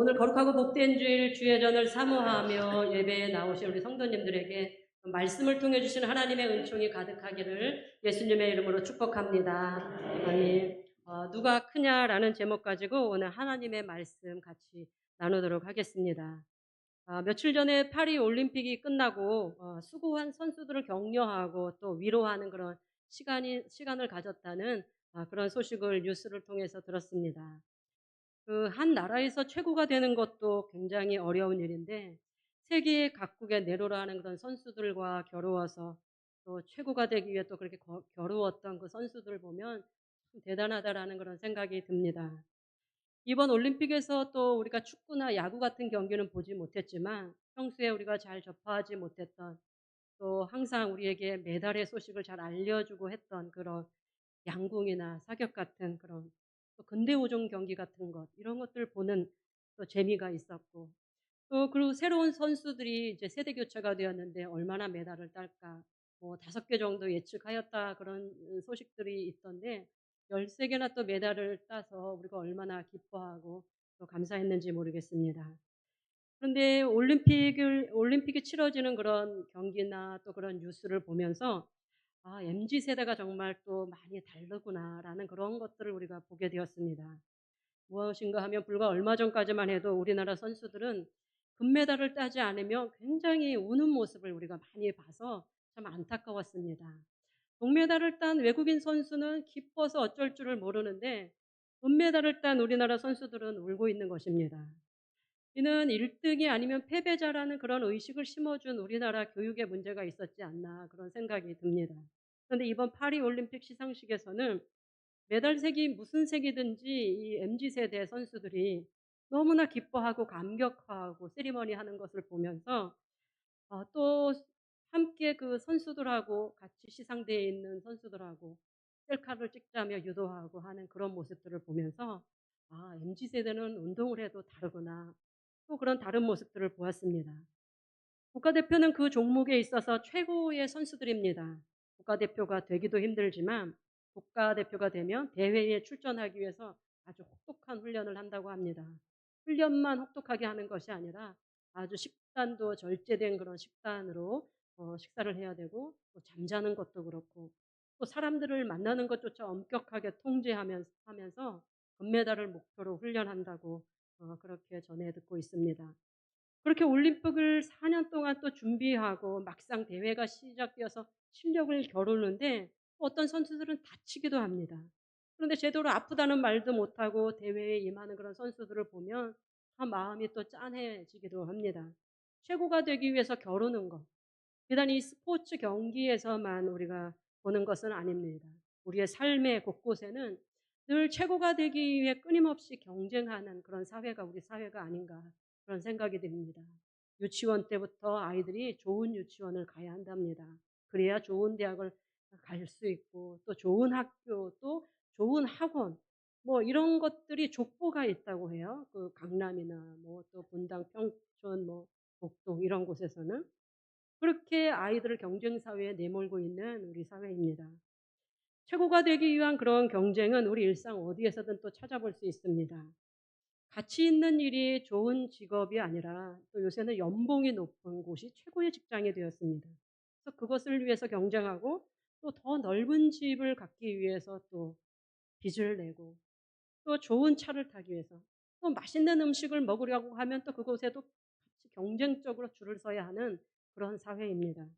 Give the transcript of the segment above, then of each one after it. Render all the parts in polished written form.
오늘 거룩하고 복된 주일 주의 전을 사모하며 예배에 나오신 우리 성도님들에게 말씀을 통해 주신 하나님의 은총이 가득하기를 예수님의 이름으로 축복합니다. 아멘. 누가 크냐라는 제목 가지고 오늘 하나님의 말씀 같이 나누도록 하겠습니다. 며칠 전에 파리 올림픽이 끝나고 수고한 선수들을 격려하고 또 위로하는 그런 시간을 가졌다는 그런 소식을 뉴스를 통해서 들었습니다. 그 한 나라에서 최고가 되는 것도 굉장히 어려운 일인데 세계 각국에 내로라는 그런 선수들과 겨루어서 또 최고가 되기 위해 또 그렇게 겨루었던 그 선수들 보면 참 대단하다라는 그런 생각이 듭니다. 이번 올림픽에서 또 우리가 축구나 야구 같은 경기는 보지 못했지만 평소에 우리가 잘 접하지 못했던 또 항상 우리에게 메달의 소식을 잘 알려주고 했던 그런 양궁이나 사격 같은 그런 또 근대오종 경기 같은 것 이런 것들 보는 또 재미가 있었고 또 그리고 새로운 선수들이 이제 세대 교체가 되었는데 얼마나 메달을 딸까 뭐 5개 정도 예측하였다 그런 소식들이 있던데 13개나 또 메달을 따서 우리가 얼마나 기뻐하고 또 감사했는지 모르겠습니다. 그런데 올림픽이 치러지는 그런 경기나 또 그런 뉴스를 보면서 '아 MZ 세대가 정말 또 많이 다르구나.'라는 그런 것들을 우리가 보게 되었습니다. 무엇인가 하면 불과 얼마 전까지만 해도 우리나라 선수들은 금메달을 따지 않으면 굉장히 우는 모습을 우리가 많이 봐서 참 안타까웠습니다. 동메달을 딴 외국인 선수는 기뻐서 어쩔 줄을 모르는데 은메달을 딴 우리나라 선수들은 울고 있는 것입니다. 이는 1 등이 아니면 패배자라는 그런 의식을 심어준 우리나라 교육에 문제가 있었지 않나 그런 생각이 듭니다. 그런데 이번 파리 올림픽 시상식에서는 메달 색이 무슨 색이든지 이 MZ 세대 선수들이 너무나 기뻐하고 감격하고 세리머니 하는 것을 보면서 또 함께 그 선수들하고 같이 시상대에 있는 선수들하고 셀카를 찍자며 유도하고 하는 그런 모습들을 보면서 '아 MZ 세대는 운동을 해도 다르구나.' 또 그런 다른 모습들을 보았습니다. 국가대표는 그 종목에 있어서 최고의 선수들입니다. 국가대표가 되기도 힘들지만 국가대표가 되면 대회에 출전하기 위해서 아주 혹독한 훈련을 한다고 합니다. 훈련만 혹독하게 하는 것이 아니라 아주 식단도 절제된 그런 식단으로 식사를 해야 되고 또 잠자는 것도 그렇고 또 사람들을 만나는 것조차 엄격하게 통제하면서 금메달을 목표로 훈련한다고 그렇게 전해 듣고 있습니다. 그렇게 올림픽을 4년 동안 또 준비하고 막상 대회가 시작되어서 실력을 겨루는데 어떤 선수들은 다치기도 합니다. 그런데 제대로 아프다는 말도 못하고 대회에 임하는 그런 선수들을 보면 참 마음이 또 짠해지기도 합니다. 최고가 되기 위해서 겨루는 것. 비단 이 스포츠 경기에서만 우리가 보는 것은 아닙니다. 우리의 삶의 곳곳에는 늘 최고가 되기 위해 끊임없이 경쟁하는 그런 사회가 우리 사회가 아닌가 그런 생각이 듭니다. 유치원 때부터 아이들이 좋은 유치원을 가야 한답니다. 그래야 좋은 대학을 갈 수 있고 또 좋은 학교 또 좋은 학원 뭐 이런 것들이 족보가 있다고 해요. 그 강남이나 뭐 또 분당, 평촌, 뭐 목동 이런 곳에서는. 그렇게 아이들을 경쟁 사회에 내몰고 있는 우리 사회입니다. 최고가 되기 위한 그런 경쟁은 우리 일상 어디에서든 또 찾아볼 수 있습니다. 가치 있는 일이 좋은 직업이 아니라 또 요새는 연봉이 높은 곳이 최고의 직장이 되었습니다. 그래서 그것을 위해서 경쟁하고 또 더 넓은 집을 갖기 위해서 또 빚을 내고 또 좋은 차를 타기 위해서 또 맛있는 음식을 먹으려고 하면 또 그곳에도 같이 경쟁적으로 줄을 서야 하는 그런 사회입니다.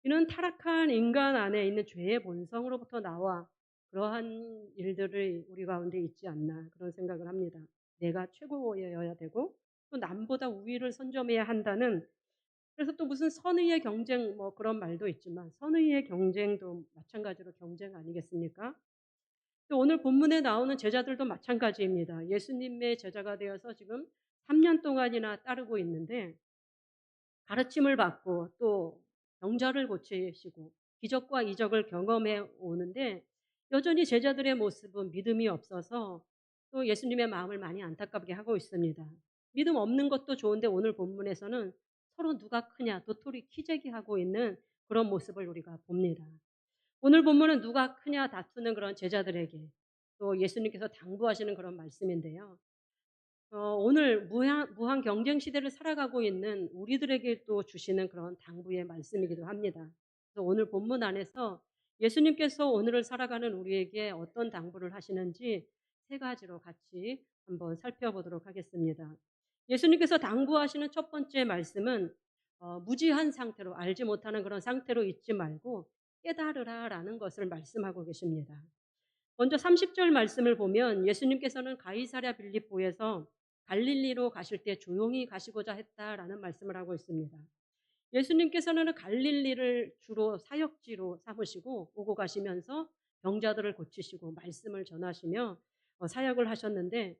이는 타락한 인간 안에 있는 죄의 본성으로부터 나와 그러한 일들이 우리 가운데 있지 않나 그런 생각을 합니다. 내가 최고여야 되고 또 남보다 우위를 선점해야 한다는 그래서 또 무슨 선의의 경쟁 뭐 그런 말도 있지만 선의의 경쟁도 마찬가지로 경쟁 아니겠습니까? 또 오늘 본문에 나오는 제자들도 마찬가지입니다. 예수님의 제자가 되어서 지금 3년 동안이나 따르고 있는데 가르침을 받고 또 병자를 고치시고 기적과 이적을 경험해 오는데 여전히 제자들의 모습은 믿음이 없어서 또 예수님의 마음을 많이 안타깝게 하고 있습니다. 믿음 없는 것도 좋은데 오늘 본문에서는 서로 누가 크냐 도토리 키재기하고 있는 그런 모습을 우리가 봅니다. 오늘 본문은 누가 크냐 다투는 그런 제자들에게 또 예수님께서 당부하시는 그런 말씀인데요. 오늘 무한 경쟁 시대를 살아가고 있는 우리들에게 또 주시는 그런 당부의 말씀이기도 합니다. 그래서 오늘 본문 안에서 예수님께서 오늘을 살아가는 우리에게 어떤 당부를 하시는지 세 가지로 같이 한번 살펴보도록 하겠습니다. 예수님께서 당부하시는 첫 번째 말씀은 무지한 상태로, 알지 못하는 그런 상태로 있지 말고 깨달으라라는 것을 말씀하고 계십니다. 먼저 30절 말씀을 보면 예수님께서는 가이사랴 빌립보에서 갈릴리로 가실 때 조용히 가시고자 했다라는 말씀을 하고 있습니다. 예수님께서는 갈릴리를 주로 사역지로 삼으시고 오고 가시면서 병자들을 고치시고 말씀을 전하시며 사역을 하셨는데,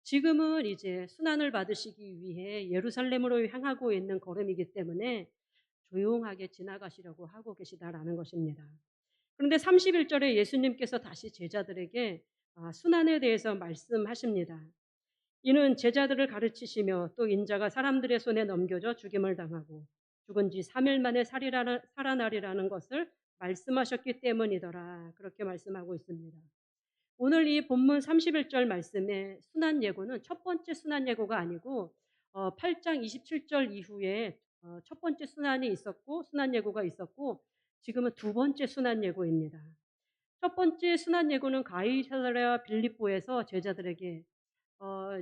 지금은 이제 순환을 받으시기 위해 예루살렘으로 향하고 있는 걸음이기 때문에 조용하게 지나가시려고 하고 계시다라는 것입니다. 그런데 31절에 예수님께서 다시 제자들에게 순환에 대해서 말씀하십니다. 이는 제자들을 가르치시며 또 인자가 사람들의 손에 넘겨져 죽임을 당하고 죽은 지 3일 만에 살아나리라는 것을 말씀하셨기 때문이더라. 그렇게 말씀하고 있습니다. 오늘 이 본문 31절 말씀의 순환 예고는 첫 번째 순환 예고가 아니고 8장 27절 이후에 첫 번째 순환이 있었고 순환 예고가 있었고, 지금은 두 번째 순환 예고입니다. 첫 번째 순환 예고는 가이사랴 빌립보에서 제자들에게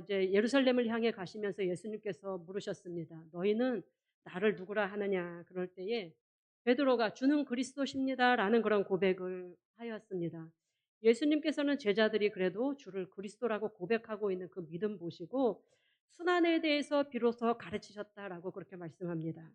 이제 예루살렘을 향해 가시면서 예수님께서 물으셨습니다. 너희는 나를 누구라 하느냐? 그럴 때에 베드로가 주는 그리스도십니다라는 그런 고백을 하였습니다. 예수님께서는 제자들이 그래도 주를 그리스도라고 고백하고 있는 그 믿음 보시고 순환에 대해서 비로소 가르치셨다라고 그렇게 말씀합니다.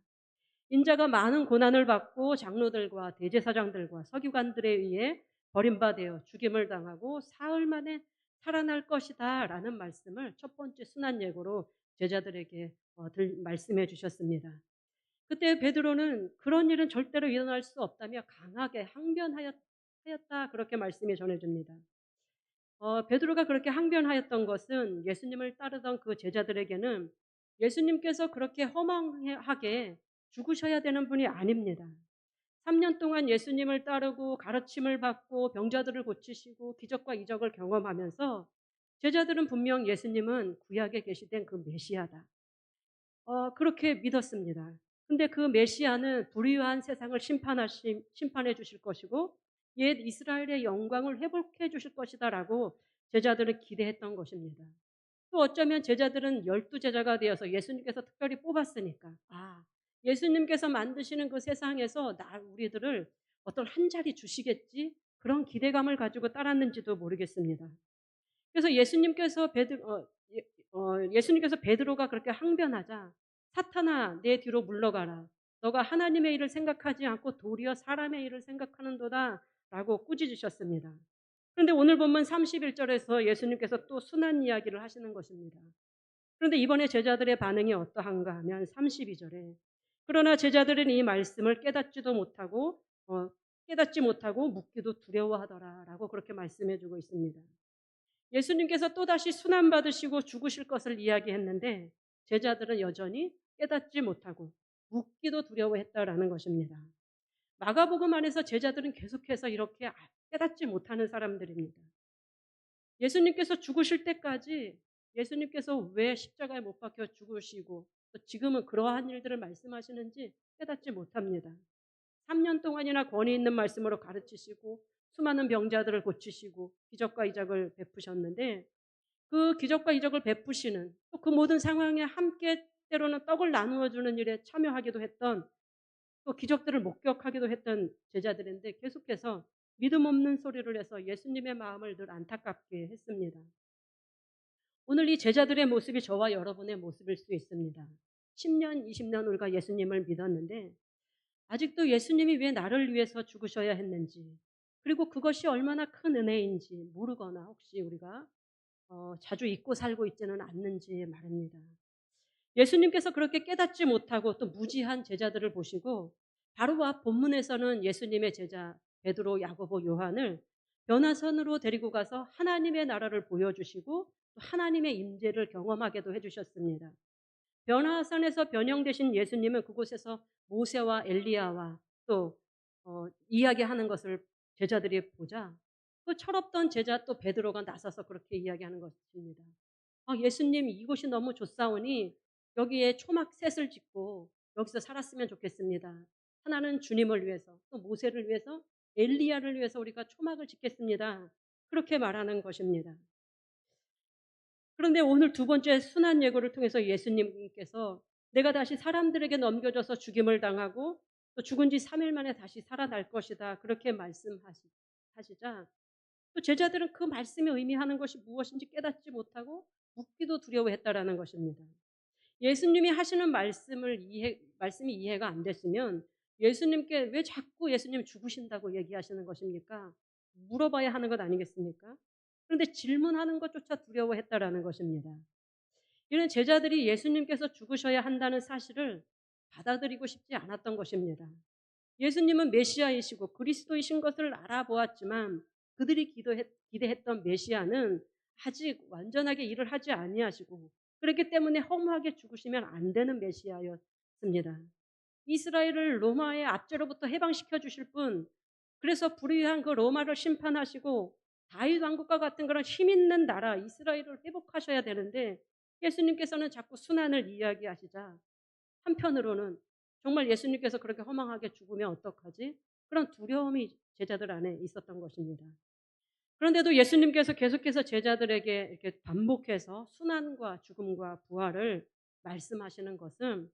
인자가 많은 고난을 받고 장로들과 대제사장들과 서기관들에 의해 버림받아 죽임을 당하고 사흘 만에 살아날 것이다라는 말씀을 첫 번째 순환 예고로 제자들에게 말씀해 주셨습니다. 그때 베드로는 그런 일은 절대로 일어날 수 없다며 강하게 항변하였다, 그렇게 말씀이 전해집니다. 베드로가 그렇게 항변하였던 것은 예수님을 따르던 그 제자들에게는 예수님께서 그렇게 허망하게 죽으셔야 되는 분이 아닙니다. 3년 동안 예수님을 따르고 가르침을 받고 병자들을 고치시고 기적과 이적을 경험하면서 제자들은 분명 예수님은 구약에 계시된 그 메시아다, 그렇게 믿었습니다. 근데 그 메시아는 불의한 세상을 심판해 주실 것이고 옛 이스라엘의 영광을 회복해 주실 것이다라고 제자들은 기대했던 것입니다. 또 어쩌면 제자들은 12제자가 되어서 예수님께서 특별히 뽑았으니까 예수님께서 만드시는 그 세상에서 우리들을 어떤 한 자리 주시겠지, 그런 기대감을 가지고 따랐는지도 모르겠습니다. 그래서 예수님께서 베드로가 그렇게 항변하자 사탄아 내 뒤로 물러가라, 너가 하나님의 일을 생각하지 않고 도리어 사람의 일을 생각하는도다 라고 꾸짖으셨습니다. 그런데 오늘 본문 31절에서 예수님께서 또 순환 이야기를 하시는 것입니다. 그런데 이번에 제자들의 반응이 어떠한가 하면 32절에 그러나 제자들은 이 말씀을 깨닫지 못하고 묻기도 두려워하더라라고 그렇게 말씀해 주고 있습니다. 예수님께서 또다시 순환받으시고 죽으실 것을 이야기했는데 제자들은 여전히 깨닫지 못하고 묻기도 두려워했다라는 것입니다. 마가복음 안에서 제자들은 계속해서 이렇게 깨닫지 못하는 사람들입니다. 예수님께서 죽으실 때까지 예수님께서 왜 십자가에 못 박혀 죽으시고 또 지금은 그러한 일들을 말씀하시는지 깨닫지 못합니다. 3년 동안이나 권위 있는 말씀으로 가르치시고 수많은 병자들을 고치시고 기적과 이적을 베푸셨는데, 그 기적과 이적을 베푸시는 또 그 모든 상황에 함께 때로는 떡을 나누어 주는 일에 참여하기도 했던, 또 기적들을 목격하기도 했던 제자들인데 계속해서 믿음 없는 소리를 해서 예수님의 마음을 늘 안타깝게 했습니다. 오늘 이 제자들의 모습이 저와 여러분의 모습일 수 있습니다. 10년, 20년 우리가 예수님을 믿었는데 아직도 예수님이 왜 나를 위해서 죽으셔야 했는지, 그리고 그것이 얼마나 큰 은혜인지 모르거나 혹시 우리가 자주 잊고 살고 있지는 않는지 말입니다. 예수님께서 그렇게 깨닫지 못하고 또 무지한 제자들을 보시고 바로 앞 본문에서는 예수님의 제자 베드로, 야고보, 요한을 변화선으로 데리고 가서 하나님의 나라를 보여주시고 또 하나님의 임재를 경험하게도 해주셨습니다. 변화산에서 변형되신 예수님은 그곳에서 모세와 엘리야와 또 이야기하는 것을 제자들이 보자 그 철없던 제자 또 베드로가 나서서 그렇게 이야기하는 것입니다. 예수님 이곳이 너무 좋사오니 여기에 초막셋을 짓고 여기서 살았으면 좋겠습니다. 하나는 주님을 위해서, 또 모세를 위해서, 엘리야를 위해서 우리가 초막을 짓겠습니다. 그렇게 말하는 것입니다. 그런데 오늘 두 번째 순환 예고를 통해서 예수님께서 내가 다시 사람들에게 넘겨져서 죽임을 당하고 또 죽은 지 3일 만에 다시 살아날 것이다. 그렇게 말씀하시자 또 제자들은 그 말씀이 의미하는 것이 무엇인지 깨닫지 못하고 묻기도 두려워했다라는 것입니다. 예수님이 하시는 말씀이 이해가 안 됐으면 예수님께 왜 자꾸 예수님 죽으신다고 얘기하시는 것입니까? 물어봐야 하는 것 아니겠습니까? 그런데 질문하는 것조차 두려워했다라는 것입니다. 이는 제자들이 예수님께서 죽으셔야 한다는 사실을 받아들이고 싶지 않았던 것입니다. 예수님은 메시아이시고 그리스도이신 것을 알아보았지만 그들이 기대했던 메시아는 아직 완전하게 일을 하지 아니하시고 그렇기 때문에 허무하게 죽으시면 안 되는 메시아였습니다. 이스라엘을 로마의 압제로부터 해방시켜 주실 분, 그래서 불의한 그 로마를 심판하시고 다윗 왕국과 같은 그런 힘 있는 나라 이스라엘을 회복하셔야 되는데 예수님께서는 자꾸 순환을 이야기하시자 한편으로는 정말 예수님께서 그렇게 허망하게 죽으면 어떡하지? 그런 두려움이 제자들 안에 있었던 것입니다. 그런데도 예수님께서 계속해서 제자들에게 이렇게 반복해서 순환과 죽음과 부활을 말씀하시는 것은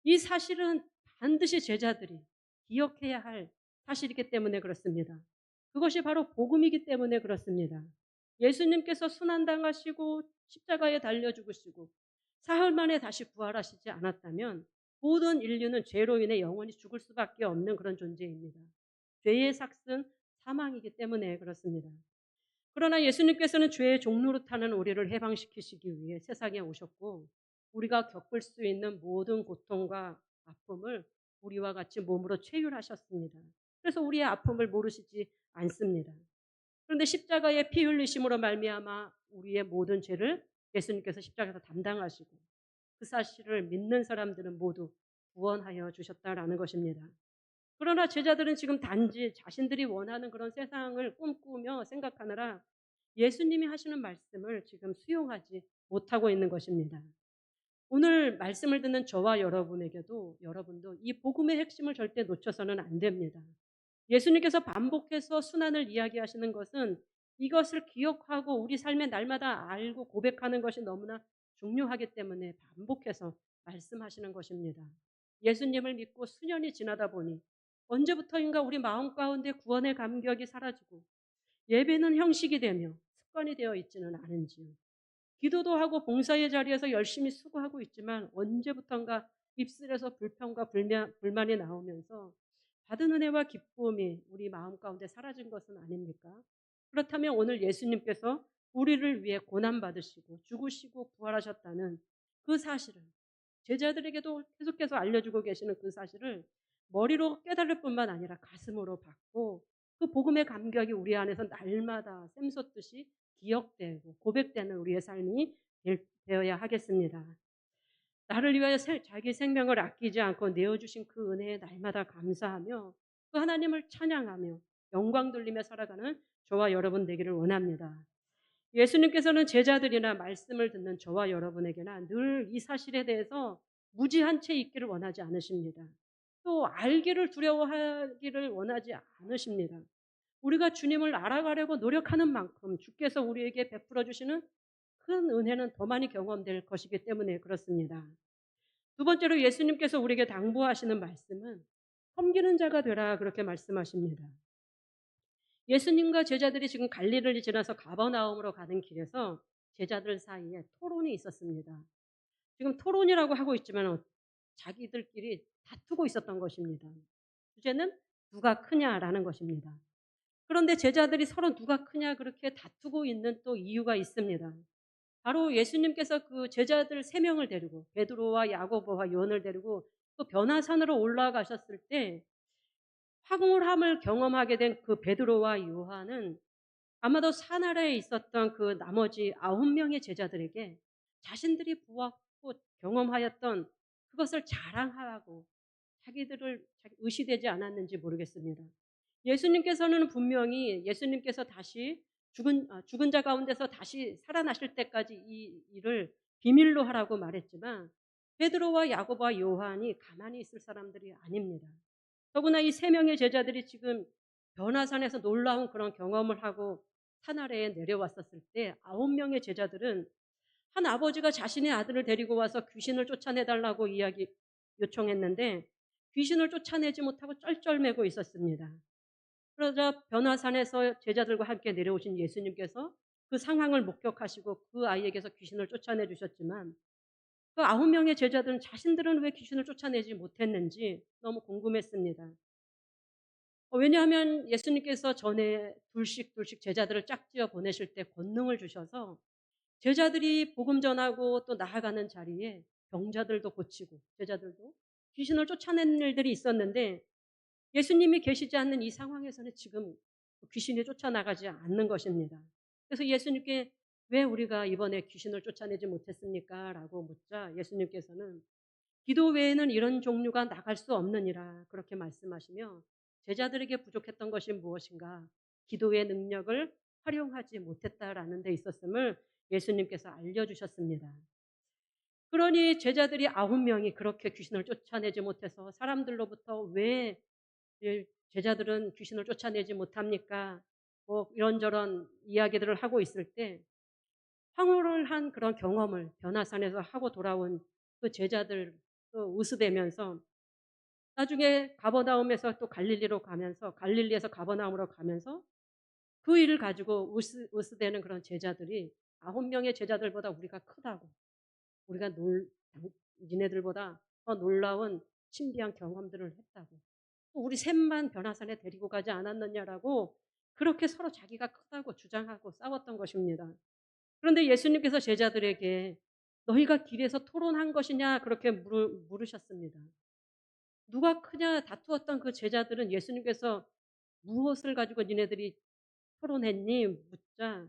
이 사실은 반드시 제자들이 기억해야 할 사실이기 때문에 그렇습니다. 그것이 바로 복음이기 때문에 그렇습니다. 예수님께서 순환당하시고 십자가에 달려 죽으시고 사흘 만에 다시 부활하시지 않았다면 모든 인류는 죄로 인해 영원히 죽을 수밖에 없는 그런 존재입니다. 죄의 삭은 사망이기 때문에 그렇습니다. 그러나 예수님께서는 죄의 종로로 타는 우리를 해방시키시기 위해 세상에 오셨고 우리가 겪을 수 있는 모든 고통과 아픔을 우리와 같이 몸으로 체휼하셨습니다. 그래서 우리의 아픔을 모르시지 않습니다. 그런데 십자가의 피 흘리심으로 말미암아 우리의 모든 죄를 예수님께서 십자가에서 담당하시고 그 사실을 믿는 사람들은 모두 구원하여 주셨다라는 것입니다. 그러나 제자들은 지금 단지 자신들이 원하는 그런 세상을 꿈꾸며 생각하느라 예수님이 하시는 말씀을 지금 수용하지 못하고 있는 것입니다. 오늘 말씀을 듣는 저와 여러분도 이 복음의 핵심을 절대 놓쳐서는 안 됩니다. 예수님께서 반복해서 순환을 이야기하시는 것은 이것을 기억하고 우리 삶의 날마다 알고 고백하는 것이 너무나 중요하기 때문에 반복해서 말씀하시는 것입니다. 예수님을 믿고 수년이 지나다 보니 언제부터인가 우리 마음 가운데 구원의 감격이 사라지고 예배는 형식이 되며 습관이 되어 있지는 않은지요. 기도도 하고 봉사의 자리에서 열심히 수고하고 있지만 언제부턴가 입술에서 불평과 불만이 나오면서 받은 은혜와 기쁨이 우리 마음 가운데 사라진 것은 아닙니까? 그렇다면 오늘 예수님께서 우리를 위해 고난받으시고 죽으시고 부활하셨다는 그 사실을 제자들에게도 계속해서 알려주고 계시는 그 사실을 머리로 깨달을 뿐만 아니라 가슴으로 받고 그 복음의 감격이 우리 안에서 날마다 샘솟듯이 기억되고 고백되는 우리의 삶이 되어야 하겠습니다. 나를 위하여 자기 생명을 아끼지 않고 내어주신 그 은혜에 날마다 감사하며 그 하나님을 찬양하며 영광 돌리며 살아가는 저와 여러분 되기를 원합니다. 예수님께서는 제자들이나 말씀을 듣는 저와 여러분에게나 늘 이 사실에 대해서 무지한 채 있기를 원하지 않으십니다. 또 알기를 두려워하기를 원하지 않으십니다. 우리가 주님을 알아가려고 노력하는 만큼 주께서 우리에게 베풀어 주시는 큰 은혜는 더 많이 경험될 것이기 때문에 그렇습니다. 두 번째로 예수님께서 우리에게 당부하시는 말씀은 섬기는 자가 되라 그렇게 말씀하십니다. 예수님과 제자들이 지금 갈릴리를 지나서 가버나움으로 가는 길에서 제자들 사이에 토론이 있었습니다. 지금 토론이라고 하고 있지만 자기들끼리 다투고 있었던 것입니다. 주제는 누가 크냐라는 것입니다. 그런데 제자들이 서로 누가 크냐 그렇게 다투고 있는 또 이유가 있습니다. 바로 예수님께서 그 제자들 3명을 데리고 베드로와 야고보와 요한을 데리고 또 변화산으로 올라가셨을 때 황홀함을 경험하게 된 그 베드로와 요한은 아마도 산 아래에 있었던 그 나머지 9명의 제자들에게 자신들이 보았고 경험하였던 그것을 자랑하고 자기들을 의시되지 않았는지 모르겠습니다. 예수님께서는 분명히 예수님께서 다시 죽은 자 가운데서 다시 살아나실 때까지 이 일을 비밀로 하라고 말했지만 베드로와 야고보와 요한이 가만히 있을 사람들이 아닙니다. 더구나 이 세 명의 제자들이 지금 변화산에서 놀라운 그런 경험을 하고 산 아래에 내려왔었을 때 9명의 제자들은 한 아버지가 자신의 아들을 데리고 와서 귀신을 쫓아내달라고 요청했는데 귀신을 쫓아내지 못하고 쩔쩔매고 있었습니다. 그러자 변화산에서 제자들과 함께 내려오신 예수님께서 그 상황을 목격하시고 그 아이에게서 귀신을 쫓아내 주셨지만 그 9명의 제자들은 자신들은 왜 귀신을 쫓아내지 못했는지 너무 궁금했습니다. 왜냐하면 예수님께서 전에 둘씩 제자들을 짝지어 보내실 때 권능을 주셔서 제자들이 복음 전하고 또 나아가는 자리에 병자들도 고치고 제자들도 귀신을 쫓아낸 일들이 있었는데 예수님이 계시지 않는 이 상황에서는 지금 귀신이 쫓아나가지 않는 것입니다. 그래서 예수님께 왜 우리가 이번에 귀신을 쫓아내지 못했습니까? 라고 묻자 예수님께서는 기도 외에는 이런 종류가 나갈 수 없느니라 그렇게 말씀하시며 제자들에게 부족했던 것이 무엇인가? 기도의 능력을 활용하지 못했다라는 데 있었음을 예수님께서 알려주셨습니다. 그러니 제자들이 9명이 그렇게 귀신을 쫓아내지 못해서 사람들로부터 왜 제자들은 귀신을 쫓아내지 못합니까? 뭐 이런저런 이야기들을 하고 있을 때 황홀을 한 그런 경험을 변화산에서 하고 돌아온 그 제자들 또 으스대면서 나중에 가버나움에서 또 갈릴리로 가면서 갈릴리에서 가버나움으로 가면서 그 일을 가지고 으스대는 그런 제자들이 9명의 제자들보다 우리가 크다고 우리가 니네들보다 더 놀라운 신비한 경험들을 했다고 우리 셋만 변화산에 데리고 가지 않았느냐라고 그렇게 서로 자기가 크다고 주장하고 싸웠던 것입니다. 그런데 예수님께서 제자들에게 너희가 길에서 토론한 것이냐 그렇게 물으셨습니다. 누가 크냐 다투었던 그 제자들은 예수님께서 무엇을 가지고 니네들이 토론했니 묻자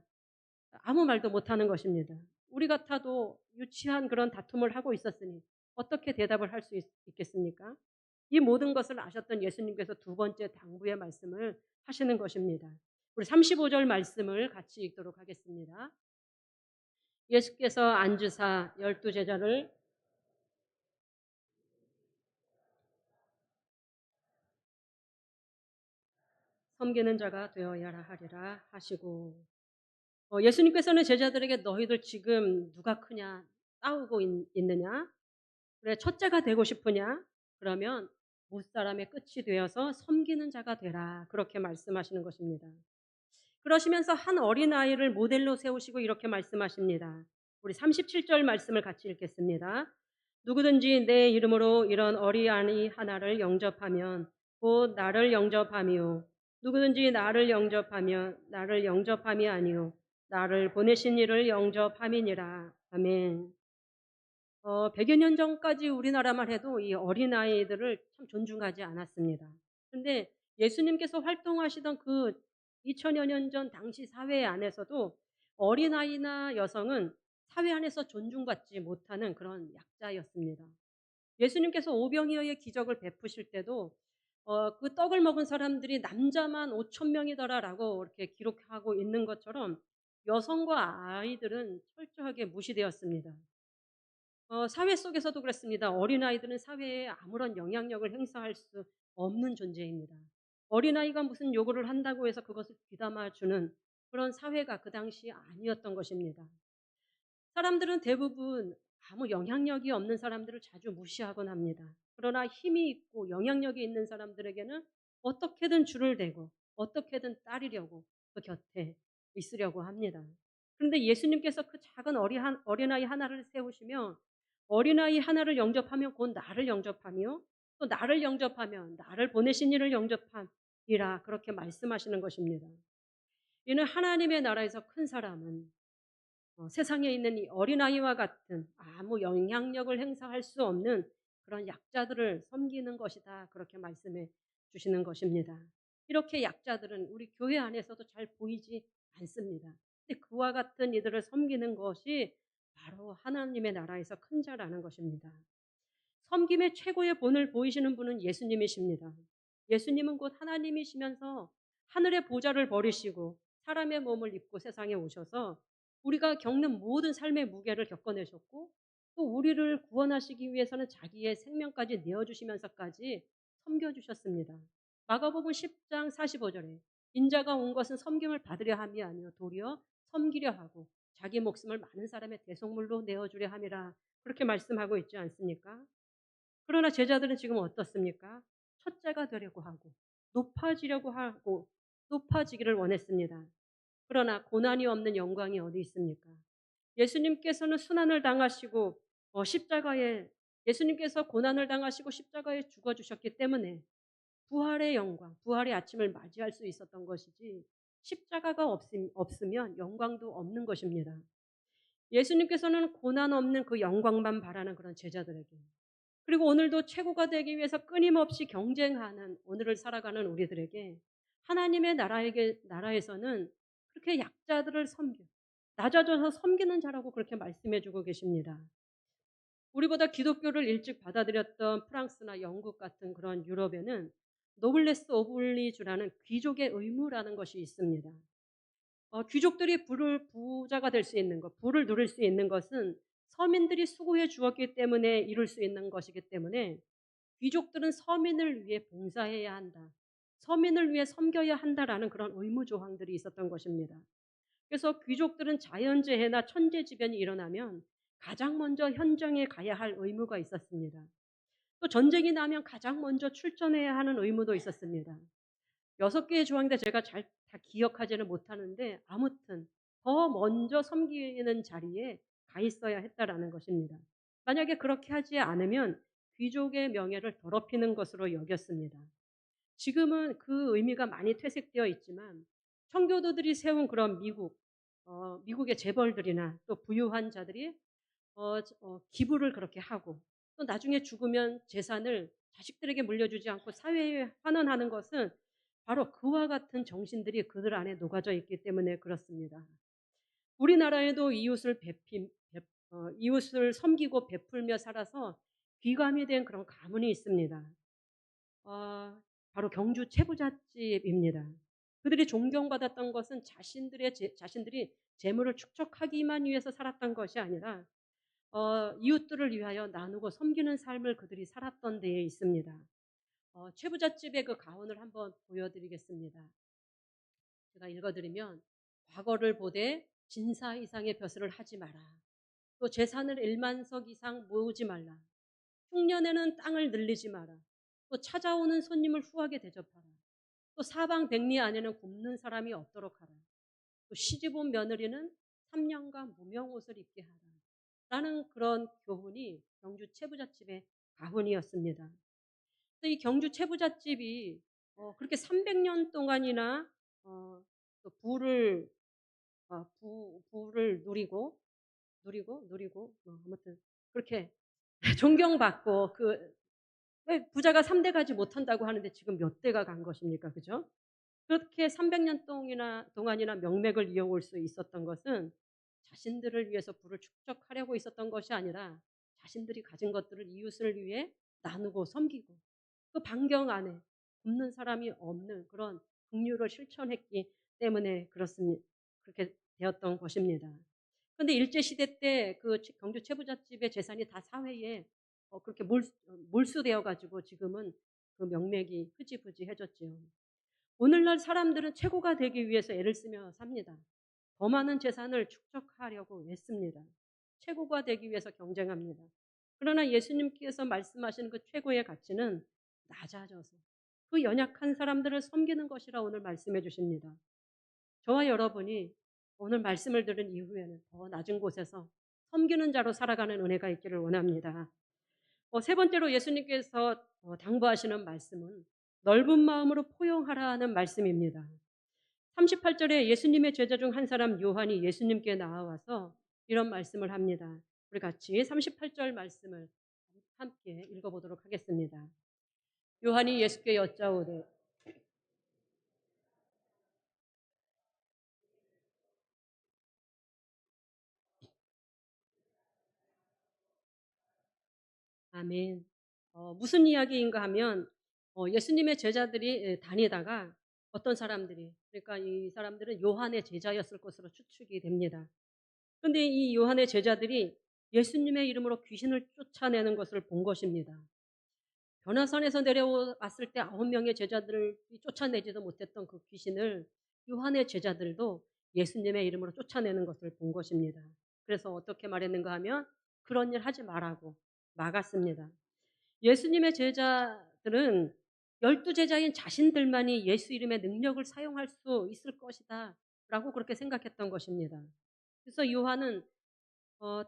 아무 말도 못하는 것입니다. 우리 같아도 유치한 그런 다툼을 하고 있었으니 어떻게 대답을 할 수 있겠습니까? 이 모든 것을 아셨던 예수님께서 두 번째 당부의 말씀을 하시는 것입니다. 우리 35절 말씀을 같이 읽도록 하겠습니다. 예수께서 앉으사 12제자를 섬기는 자가 되어야 하리라 하시고 예수님께서는 제자들에게 너희들 지금 누가 크냐 싸우고 있느냐 그래 첫째가 되고 싶으냐 그러면 못사람의 끝이 되어서 섬기는 자가 되라 그렇게 말씀하시는 것입니다. 그러시면서 한 어린아이를 모델로 세우시고 이렇게 말씀하십니다. 우리 37절 말씀을 같이 읽겠습니다. 누구든지 내 이름으로 이런 어린아이 하나를 영접하면 곧 나를 영접함이요 누구든지 나를 영접하면 나를 영접함이 아니요 나를 보내신 이를 영접함이니라. 아멘. 100여 년 전까지 우리나라만 해도 이 어린아이들을 참 존중하지 않았습니다. 그런데 예수님께서 활동하시던 그 2000여 년 전 당시 사회 안에서도 어린아이나 여성은 사회 안에서 존중받지 못하는 그런 약자였습니다. 예수님께서 오병이어의 기적을 베푸실 때도 그 떡을 먹은 사람들이 남자만 5천 명이더라라고 이렇게 기록하고 있는 것처럼 여성과 아이들은 철저하게 무시되었습니다. 사회 속에서도 그렇습니다. 어린아이들은 사회에 아무런 영향력을 행사할 수 없는 존재입니다. 어린아이가 무슨 요구를 한다고 해서 그것을 귀담아주는 그런 사회가 그 당시 아니었던 것입니다. 사람들은 대부분 아무 영향력이 없는 사람들을 자주 무시하곤 합니다. 그러나 힘이 있고 영향력이 있는 사람들에게는 어떻게든 줄을 대고 어떻게든 따르려고 그 곁에 있으려고 합니다. 그런데 예수님께서 그 작은 어린아이 하나를 세우시며 어린아이 하나를 영접하면 곧 나를 영접하며 또 나를 영접하면 나를 보내신 이를 영접함이라 그렇게 말씀하시는 것입니다. 이는 하나님의 나라에서 큰 사람은 세상에 있는 이 어린아이와 같은 아무 영향력을 행사할 수 없는 그런 약자들을 섬기는 것이다. 그렇게 말씀해 주시는 것입니다. 이렇게 약자들은 우리 교회 안에서도 잘 보이지 않습니다. 근데 그와 같은 이들을 섬기는 것이 바로 하나님의 나라에서 큰 자라는 것입니다. 섬김의 최고의 본을 보이시는 분은 예수님이십니다. 예수님은 곧 하나님이시면서 하늘의 보좌를 버리시고 사람의 몸을 입고 세상에 오셔서 우리가 겪는 모든 삶의 무게를 겪어내셨고 또 우리를 구원하시기 위해서는 자기의 생명까지 내어주시면서까지 섬겨주셨습니다. 마가복음 10장 45절에 인자가 온 것은 섬김을 받으려 함이 아니요 도리어 섬기려 하고 자기 목숨을 많은 사람의 대속물로 내어주려 함이라 그렇게 말씀하고 있지 않습니까? 그러나 제자들은 지금 어떻습니까? 첫째가 되려고 하고 높아지려고 하고 높아지기를 원했습니다. 그러나 고난이 없는 영광이 어디 있습니까? 예수님께서는 순환을 당하시고 십자가에 예수님께서 고난을 당하시고 십자가에 죽어 주셨기 때문에 부활의 영광, 부활의 아침을 맞이할 수 있었던 것이지 십자가가 없으면 영광도 없는 것입니다. 예수님께서는 고난 없는 그 영광만 바라는 그런 제자들에게 그리고 오늘도 최고가 되기 위해서 끊임없이 경쟁하는 오늘을 살아가는 우리들에게 하나님의 나라에서는 그렇게 약자들을 섬겨 낮아져서 섬기는 자라고 그렇게 말씀해 주고 계십니다. 우리보다 기독교를 일찍 받아들였던 프랑스나 영국 같은 그런 유럽에는 노블레스 오블리주라는 귀족의 의무라는 것이 있습니다. 귀족들이 부자가 될 수 있는 것, 부를 누릴 수 있는 것은 서민들이 수고해 주었기 때문에 이룰 수 있는 것이기 때문에 귀족들은 서민을 위해 봉사해야 한다. 서민을 위해 섬겨야 한다라는 그런 의무 조항들이 있었던 것입니다. 그래서 귀족들은 자연재해나 천재지변이 일어나면 가장 먼저 현장에 가야 할 의무가 있었습니다. 또 전쟁이 나면 가장 먼저 출전해야 하는 의무도 있었습니다. 6개의 조항인데 제가 잘 다 기억하지는 못하는데 아무튼 더 먼저 섬기는 자리에 가 있어야 했다라는 것입니다. 만약에 그렇게 하지 않으면 귀족의 명예를 더럽히는 것으로 여겼습니다. 지금은 그 의미가 많이 퇴색되어 있지만 청교도들이 세운 그런 미국의 재벌들이나 또 부유한 자들이 기부를 그렇게 하고 또 나중에 죽으면 재산을 자식들에게 물려주지 않고 사회에 환원하는 것은 바로 그와 같은 정신들이 그들 안에 녹아져 있기 때문에 그렇습니다. 우리나라에도 이웃을 섬기고 베풀며 살아서 귀감이 된 그런 가문이 있습니다. 바로 경주 채부잣집입니다. 그들이 존경받았던 것은 자신들이 재물을 축적하기만 위해서 살았던 것이 아니라 이웃들을 위하여 나누고 섬기는 삶을 그들이 살았던 데에 있습니다. 채부잣집의 그 가훈을 한번 보여드리겠습니다. 제가 읽어드리면 과거를 보되 진사 이상의 벼슬을 하지 마라. 또 재산을 1만석 이상 모으지 말라. 흉년에는 땅을 늘리지 마라. 또 찾아오는 손님을 후하게 대접하라. 또 사방 백리 안에는 굶는 사람이 없도록 하라. 또 시집온 며느리는 3년간 무명옷을 입게 하라. 라는 그런 교훈이 경주 채부잣집의 가훈이었습니다. 이 경주 채부잣집이 그렇게 300년 동안이나 또 부를 누리고 아무튼 그렇게 존경받고 왜 부자가 3대 가지 못한다고 하는데 지금 몇 대가 간 것입니까? 그죠? 그렇게 300년 동안이나 명맥을 이어올 수 있었던 것은 자신들을 위해서 부를 축적하려고 있었던 것이 아니라 자신들이 가진 것들을 이웃을 위해 나누고 섬기고 그 반경 안에 굶는 사람이 없는 그런 긍휼을 실천했기 때문에 그렇게 되었던 것입니다. 그런데 일제시대 때 그 경주 채부잣집의 재산이 다 사회에 그렇게 몰수되어 가지고 지금은 그 명맥이 흐지부지해졌지요. 오늘날 사람들은 최고가 되기 위해서 애를 쓰며 삽니다. 더 많은 재산을 축적하려고 애씁니다. 최고가 되기 위해서 경쟁합니다. 그러나 예수님께서 말씀하시는 그 최고의 가치는 낮아져서 그 연약한 사람들을 섬기는 것이라 오늘 말씀해 주십니다. 저와 여러분이 오늘 말씀을 들은 이후에는 더 낮은 곳에서 섬기는 자로 살아가는 은혜가 있기를 원합니다. 세 번째로 예수님께서 당부하시는 말씀은 넓은 마음으로 포용하라는 말씀입니다. 38절에 예수님의 제자 중 한 사람 요한이 예수님께 나와서 이런 말씀을 합니다. 우리 같이 38절 말씀을 함께 읽어보도록 하겠습니다. 요한이 예수께 여짜오되 아멘. 무슨 이야기인가 하면 예수님의 제자들이 다니다가 어떤 사람들이, 그러니까 이 사람들은 요한의 제자였을 것으로 추측이 됩니다. 그런데 이 요한의 제자들이 예수님의 이름으로 귀신을 쫓아내는 것을 본 것입니다. 변화산에서 내려왔을 때 9명의 제자들을 쫓아내지도 못했던 그 귀신을 요한의 제자들도 예수님의 이름으로 쫓아내는 것을 본 것입니다. 그래서 어떻게 말했는가 하면 그런 일 하지 말라고 막았습니다. 예수님의 제자들은 12제자인 자신들만이 예수 이름의 능력을 사용할 수 있을 것이다 라고 그렇게 생각했던 것입니다. 그래서 요한은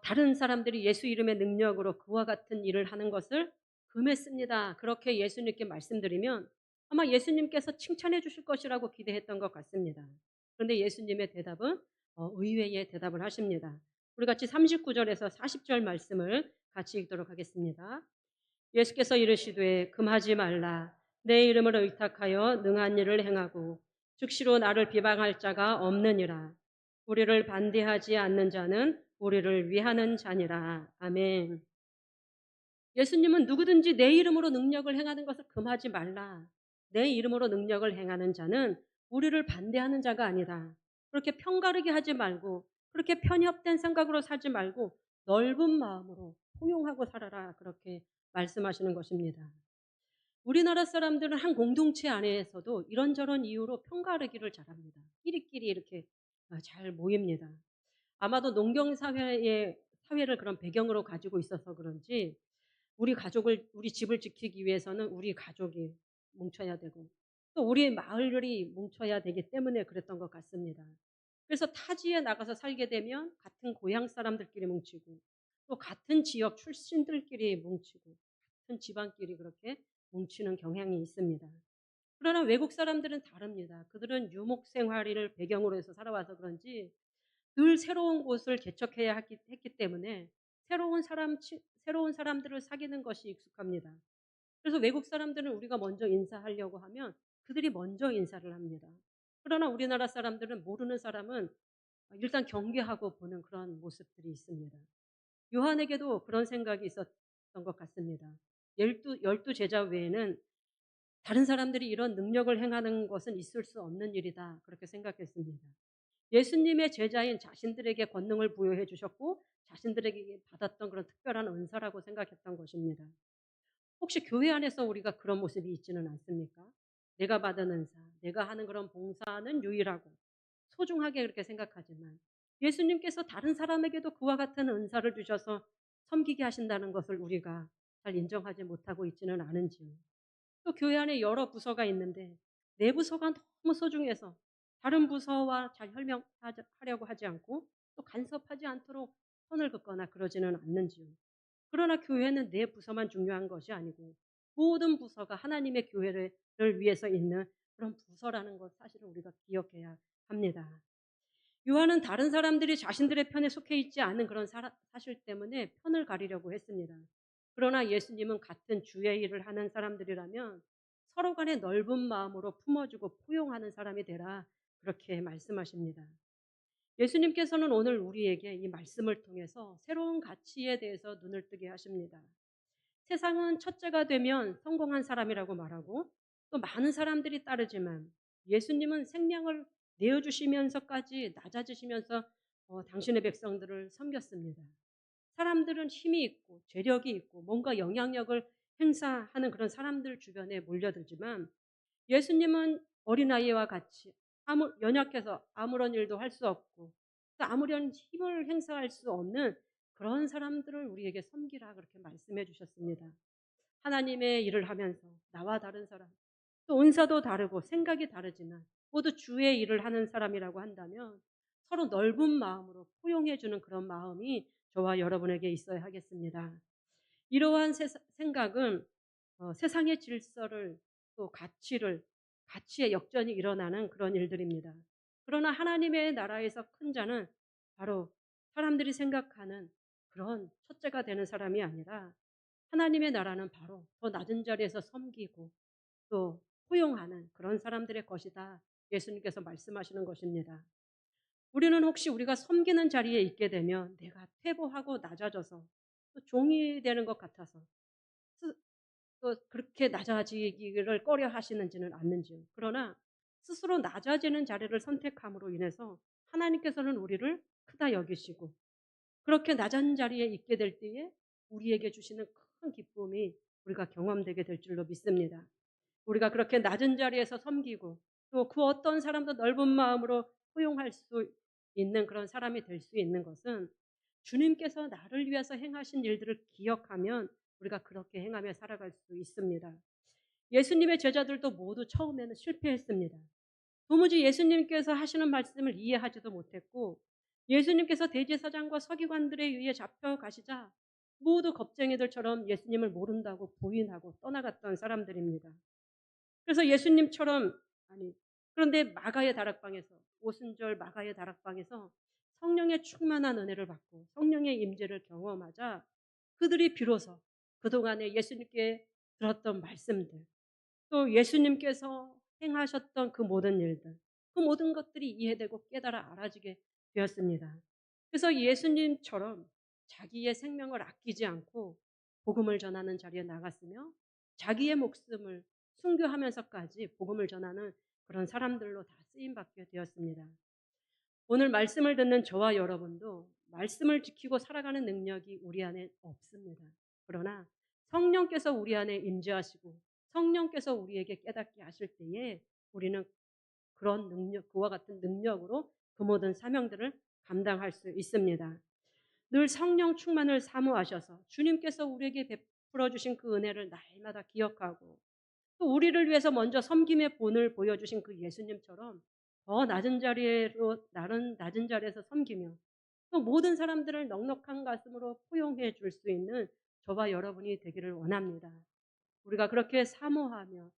다른 사람들이 예수 이름의 능력으로 그와 같은 일을 하는 것을 금했습니다. 그렇게 예수님께 말씀드리면 아마 예수님께서 칭찬해 주실 것이라고 기대했던 것 같습니다. 그런데 예수님의 대답은 의외의 대답을 하십니다. 우리 같이 39절에서 40절 말씀을 같이 읽도록 하겠습니다. 예수께서 이르시되 금하지 말라. 내 이름을 의탁하여 능한 일을 행하고 즉시로 나를 비방할 자가 없느니라. 우리를 반대하지 않는 자는 우리를 위하는 자니라. 아멘. 예수님은 누구든지 내 이름으로 능력을 행하는 것을 금하지 말라. 내 이름으로 능력을 행하는 자는 우리를 반대하는 자가 아니다. 그렇게 편가르게 하지 말고 그렇게 편협된 생각으로 살지 말고 넓은 마음으로 포용하고 살아라. 그렇게 말씀하시는 것입니다. 우리나라 사람들은 한 공동체 안에서도 이런저런 이유로 편가르기를 잘합니다. 끼리끼리 이렇게 잘 모입니다. 아마도 사회를 그런 배경으로 가지고 있어서 그런지 우리 집을 지키기 위해서는 우리 가족이 뭉쳐야 되고 또 우리 마을이 뭉쳐야 되기 때문에 그랬던 것 같습니다. 그래서 타지에 나가서 살게 되면 같은 고향 사람들끼리 뭉치고 또 같은 지역 출신들끼리 뭉치고 같은 집안끼리 그렇게 뭉치는 경향이 있습니다. 그러나 외국 사람들은 다릅니다. 그들은 유목 생활을 배경으로 해서 살아와서 그런지 늘 새로운 곳을 개척해야 했기 때문에 새로운 사람들을 사귀는 것이 익숙합니다. 그래서 외국 사람들은 우리가 먼저 인사하려고 하면 그들이 먼저 인사를 합니다. 그러나 우리나라 사람들은 모르는 사람은 일단 경계하고 보는 그런 모습들이 있습니다. 요한에게도 그런 생각이 있었던 것 같습니다. 열두 제자 외에는 다른 사람들이 이런 능력을 행하는 것은 있을 수 없는 일이다. 그렇게 생각했습니다. 예수님의 제자인 자신들에게 권능을 부여해 주셨고 자신들에게 받았던 그런 특별한 은사라고 생각했던 것입니다. 혹시 교회 안에서 우리가 그런 모습이 있지는 않습니까? 내가 받은 은사, 내가 하는 그런 봉사는 유일하고 소중하게 그렇게 생각하지만 예수님께서 다른 사람에게도 그와 같은 은사를 주셔서 섬기게 하신다는 것을 우리가 잘 인정하지 못하고 있지는 않은지요. 또 교회 안에 여러 부서가 있는데 내 부서가 너무 소중해서 다른 부서와 잘 협력하려고 하지 않고 또 간섭하지 않도록 선을 긋거나 그러지는 않는지요. 그러나 교회는 내 부서만 중요한 것이 아니고 모든 부서가 하나님의 교회를 위해서 있는 그런 부서라는 것 사실을 우리가 기억해야 합니다. 요한은 다른 사람들이 자신들의 편에 속해 있지 않은 그런 사실 때문에 편을 가리려고 했습니다. 그러나 예수님은 같은 주의 일을 하는 사람들이라면 서로 간에 넓은 마음으로 품어주고 포용하는 사람이 되라 그렇게 말씀하십니다. 예수님께서는 오늘 우리에게 이 말씀을 통해서 새로운 가치에 대해서 눈을 뜨게 하십니다. 세상은 첫째가 되면 성공한 사람이라고 말하고 또 많은 사람들이 따르지만 예수님은 생명을 내어주시면서까지 낮아지시면서 당신의 백성들을 섬겼습니다. 사람들은 힘이 있고 재력이 있고 뭔가 영향력을 행사하는 그런 사람들 주변에 몰려들지만 예수님은 어린아이와 같이 연약해서 아무런 일도 할 수 없고 또 아무런 힘을 행사할 수 없는 그런 사람들을 우리에게 섬기라 그렇게 말씀해 주셨습니다. 하나님의 일을 하면서 나와 다른 사람, 또 은사도 다르고 생각이 다르지만 모두 주의 일을 하는 사람이라고 한다면 서로 넓은 마음으로 포용해 주는 그런 마음이 저와 여러분에게 있어야 하겠습니다. 이러한 생각은 세상의 질서를 또 가치의 역전이 일어나는 그런 일들입니다. 그러나 하나님의 나라에서 큰 자는 바로 사람들이 생각하는 그런 첫째가 되는 사람이 아니라 하나님의 나라는 바로 더 낮은 자리에서 섬기고 또 포용하는 그런 사람들의 것이다. 예수님께서 말씀하시는 것입니다. 우리는 혹시 우리가 섬기는 자리에 있게 되면 내가 퇴보하고 낮아져서 또 종이 되는 것 같아서 또 그렇게 낮아지기를 꺼려 하시는지는 않는지요. 그러나 스스로 낮아지는 자리를 선택함으로 인해서 하나님께서는 우리를 크다 여기시고 그렇게 낮은 자리에 있게 될 때에 우리에게 주시는 큰 기쁨이 우리가 경험되게 될 줄로 믿습니다. 우리가 그렇게 낮은 자리에서 섬기고 또 그 어떤 사람도 넓은 마음으로 포용할 수 있는 그런 사람이 될 수 있는 것은 주님께서 나를 위해서 행하신 일들을 기억하면 우리가 그렇게 행하며 살아갈 수 있습니다. 예수님의 제자들도 모두 처음에는 실패했습니다. 도무지 예수님께서 하시는 말씀을 이해하지도 못했고 예수님께서 대제사장과 서기관들에 의해 잡혀가시자 모두 겁쟁이들처럼 예수님을 모른다고 부인하고 떠나갔던 사람들입니다. 그래서 예수님처럼 그런데 마가의 다락방에서 오순절 마가의 다락방에서 성령의 충만한 은혜를 받고 성령의 임재를 경험하자 그들이 비로소 그동안에 예수님께 들었던 말씀들 또 예수님께서 행하셨던 그 모든 일들 그 모든 것들이 이해되고 깨달아 알아지게 되었습니다. 그래서 예수님처럼 자기의 생명을 아끼지 않고 복음을 전하는 자리에 나갔으며 자기의 목숨을 순교하면서까지 복음을 전하는 그런 사람들로 다 쓰임받게 되었습니다. 오늘 말씀을 듣는 저와 여러분도 말씀을 지키고 살아가는 능력이 우리 안에 없습니다. 그러나 성령께서 우리 안에 임재하시고 성령께서 우리에게 깨닫게 하실 때에 우리는 그런 능력, 그와 같은 능력으로 그 모든 사명들을 감당할 수 있습니다. 늘 성령 충만을 사모하셔서 주님께서 우리에게 베풀어 주신 그 은혜를 날마다 기억하고 또 우리를 위해서 먼저 섬김의 본을 보여주신 그 예수님처럼 더 낮은 자리에서 섬기며 또 모든 사람들을 넉넉한 가슴으로 포용해 줄 수 있는 저와 여러분이 되기를 원합니다. 우리가 그렇게 사모하며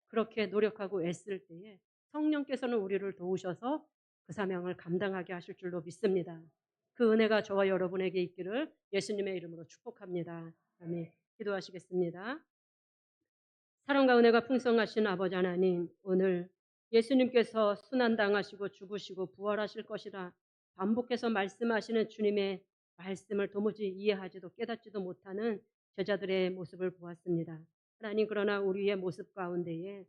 그렇게 노력하고 애쓸 때에 성령께서는 우리를 도우셔서 그 사명을 감당하게 하실 줄로 믿습니다. 그 은혜가 저와 여러분에게 있기를 예수님의 이름으로 축복합니다. 아멘. 기도하시겠습니다. 사랑과 은혜가 풍성하신 아버지 하나님, 오늘 예수님께서 순환당하시고 죽으시고 부활하실 것이라 반복해서 말씀하시는 주님의 말씀을 도무지 이해하지도 깨닫지도 못하는 제자들의 모습을 보았습니다. 하나님, 그러나 우리의 모습 가운데에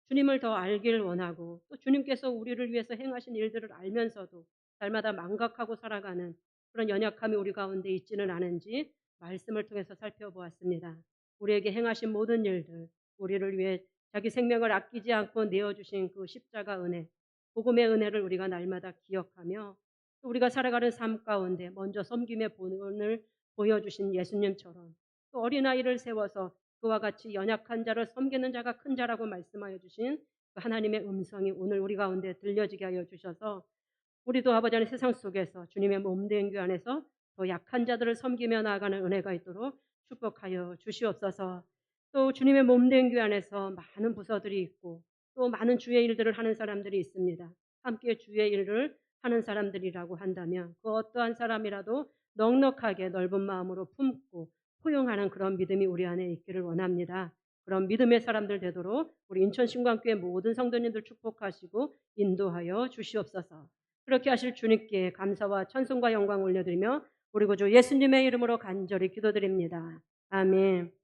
주님을 더 알길 원하고 또 주님께서 우리를 위해서 행하신 일들을 알면서도 날마다 망각하고 살아가는 그런 연약함이 우리 가운데 있지는 않은지 말씀을 통해서 살펴보았습니다. 우리에게 행하신 모든 일들, 우리를 위해 자기 생명을 아끼지 않고 내어주신 그 십자가 은혜, 복음의 은혜를 우리가 날마다 기억하며 또 우리가 살아가는 삶 가운데 먼저 섬김의 본을 보여주신 예수님처럼 또 어린아이를 세워서 그와 같이 연약한 자를 섬기는 자가 큰 자라고 말씀하여 주신 그 하나님의 음성이 오늘 우리 가운데 들려지게 하여 주셔서 우리도 아버지 하나님 세상 속에서 주님의 몸된 교회 안에서 더 약한 자들을 섬기며 나아가는 은혜가 있도록 축복하여 주시옵소서. 또 주님의 몸된 교회 안에서 많은 부서들이 있고 또 많은 주의 일들을 하는 사람들이 있습니다. 함께 주의 일을 하는 사람들이라고 한다면 그 어떠한 사람이라도 넉넉하게 넓은 마음으로 품고 포용하는 그런 믿음이 우리 안에 있기를 원합니다. 그런 믿음의 사람들 되도록 우리 인천신광교회 모든 성도님들 축복하시고 인도하여 주시옵소서. 그렇게 하실 주님께 감사와 찬송과 영광 올려드리며 우리 구주 예수님의 이름으로 간절히 기도드립니다. 아멘.